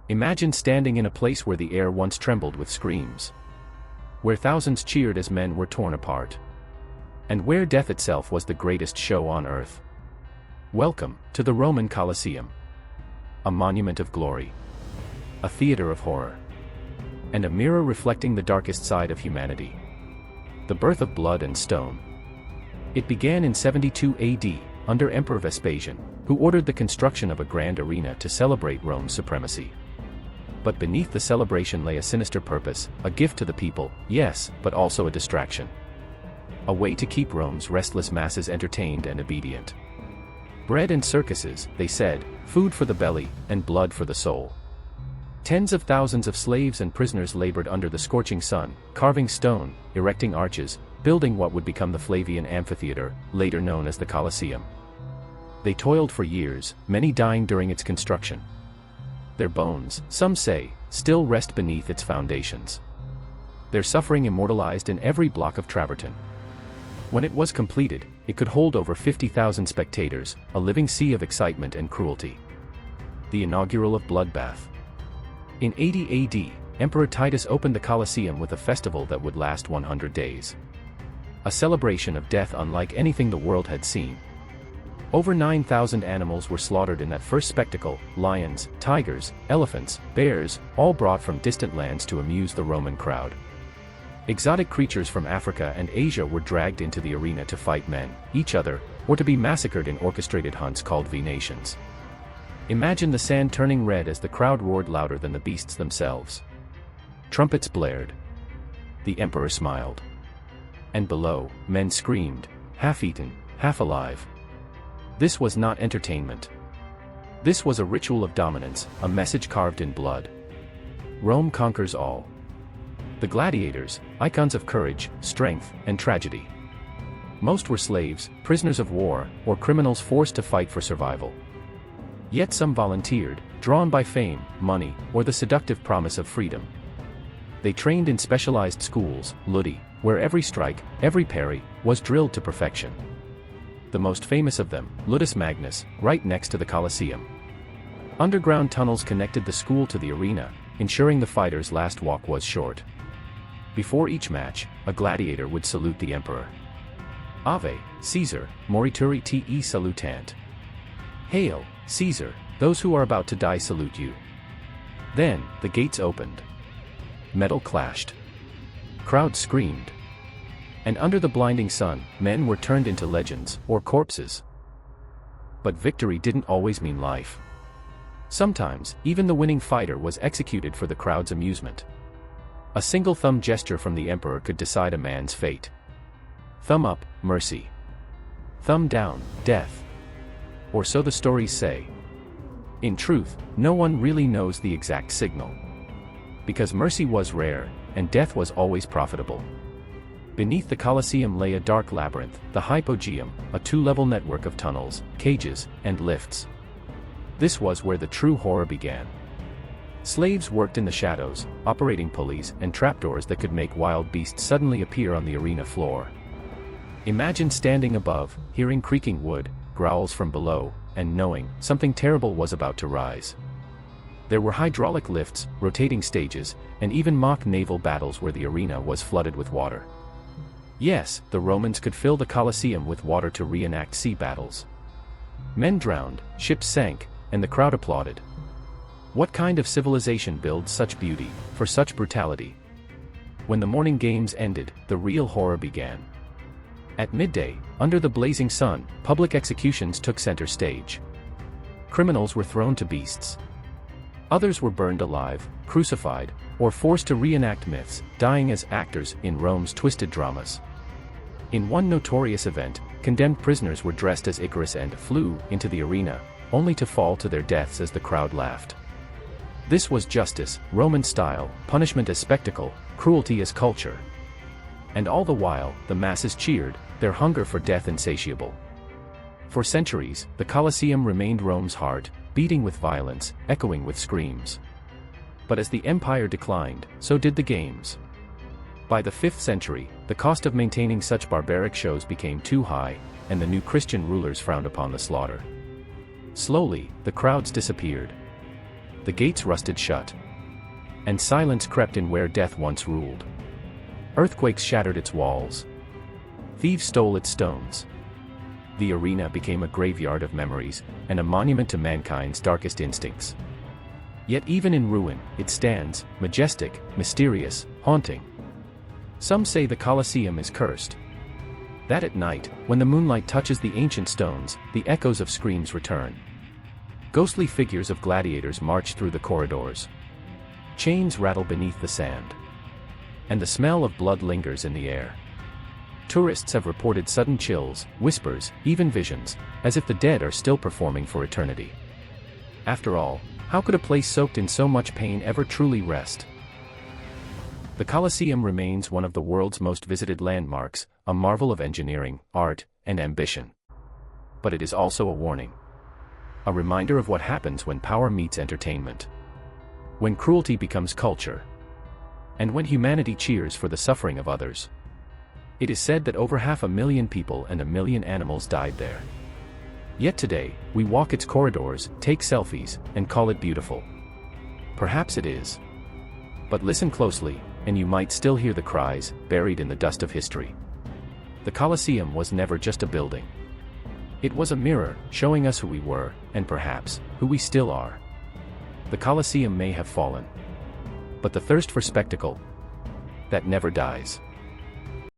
Imagine standing in a place where the air once trembled with screams, where thousands cheered as men were torn apart, and where death itself was the greatest show on earth. Welcome to the Roman Colosseum, a monument of glory, a theater of horror, and a mirror reflecting the darkest side of humanity, the birth of blood and stone. It began in 72 AD, under Emperor Vespasian, who ordered the construction of a grand arena to celebrate Rome's supremacy. But beneath the celebration lay a sinister purpose, a gift to the people, yes, but also a distraction. A way to keep Rome's restless masses entertained and obedient. Bread and circuses, they said, food for the belly, and blood for the soul. Tens of thousands of slaves and prisoners labored under the scorching sun, carving stone, erecting arches, building what would become the Flavian Amphitheater, later known as the Colosseum. They toiled for years, many dying during its construction. Their bones, some say, still rest beneath its foundations. Their suffering immortalized in every block of travertine. When it was completed, it could hold over 50,000 spectators, a living sea of excitement and cruelty. The Inaugural Bloodbath. In 80 AD, Emperor Titus opened the Colosseum with a festival that would last 100 days. A celebration of death unlike anything the world had seen. Over 9,000 animals were slaughtered in that first spectacle: lions, tigers, elephants, bears, all brought from distant lands to amuse the Roman crowd. Exotic creatures from Africa and Asia were dragged into the arena to fight men, each other, or to be massacred in orchestrated hunts called venations. Imagine the sand turning red as the crowd roared louder than the beasts themselves. Trumpets blared. The emperor smiled. And below, men screamed, half-eaten, half-alive. This was not entertainment. This was a ritual of dominance, a message carved in blood. Rome conquers all. The gladiators, icons of courage, strength, and tragedy. Most were slaves, prisoners of war, or criminals forced to fight for survival. Yet some volunteered, drawn by fame, money, or the seductive promise of freedom. They trained in specialized schools, ludi, where every strike, every parry, was drilled to perfection. The most famous of them, Ludus Magnus, right next to the Colosseum. Underground tunnels connected the school to the arena, ensuring the fighter's last walk was short. Before each match, a gladiator would salute the emperor. Ave, Caesar, morituri te salutant. Hail, Caesar, those who are about to die salute you. Then, the gates opened. Metal clashed. Crowds screamed. And under the blinding sun, men were turned into legends, or corpses. But victory didn't always mean life. Sometimes, even the winning fighter was executed for the crowd's amusement. A single thumb gesture from the emperor could decide a man's fate. Thumb up, mercy. Thumb down, death. Or so the stories say. In truth, no one really knows the exact signal. Because mercy was rare, and death was always profitable. Beneath the Colosseum lay a dark labyrinth, the hypogeum, a two-level network of tunnels, cages, and lifts. This was where the true horror began. Slaves worked in the shadows, operating pulleys and trapdoors that could make wild beasts suddenly appear on the arena floor. Imagine standing above, hearing creaking wood, growls from below, and knowing something terrible was about to rise. There were hydraulic lifts, rotating stages, and even mock naval battles where the arena was flooded with water. Yes, the Romans could fill the Colosseum with water to reenact sea battles. Men drowned, ships sank, and the crowd applauded. What kind of civilization builds such beauty, for such brutality? When the morning games ended, the real horror began. At midday, under the blazing sun, public executions took center stage. Criminals were thrown to beasts. Others were burned alive, crucified, or forced to reenact myths, dying as actors in Rome's twisted dramas. In one notorious event, condemned prisoners were dressed as Icarus and flew into the arena, only to fall to their deaths as the crowd laughed. This was justice, Roman style, punishment as spectacle, cruelty as culture. And all the while, the masses cheered, their hunger for death insatiable. For centuries, the Colosseum remained Rome's heart, beating with violence, echoing with screams. But as the empire declined, so did the games. By the 5th century, the cost of maintaining such barbaric shows became too high, and the new Christian rulers frowned upon the slaughter. Slowly, the crowds disappeared. the gates rusted shut. And silence crept in where death once ruled. Earthquakes shattered its walls. Thieves stole its stones. The arena became a graveyard of memories, and a monument to mankind's darkest instincts. Yet even in ruin, it stands, majestic, mysterious, haunting. Some say the Colosseum is cursed. That at night, when the moonlight touches the ancient stones, the echoes of screams return. Ghostly figures of gladiators march through the corridors. Chains rattle beneath the sand. And the smell of blood lingers in the air. Tourists have reported sudden chills, whispers, even visions, as if the dead are still performing for eternity. After all, how could a place soaked in so much pain ever truly rest? The Colosseum remains one of the world's most visited landmarks, a marvel of engineering, art, and ambition. But it is also a warning. A reminder of what happens when power meets entertainment. When cruelty becomes culture. And when humanity cheers for the suffering of others. It is said that over 500,000 people and 1 million animals died there. Yet today, we walk its corridors, take selfies, and call it beautiful. Perhaps it is. But listen closely, and you might still hear the cries, buried in the dust of history. The Colosseum was never just a building. It was a mirror, showing us who we were, and perhaps, who we still are. The Colosseum may have fallen. But the thirst for spectacle, that never dies.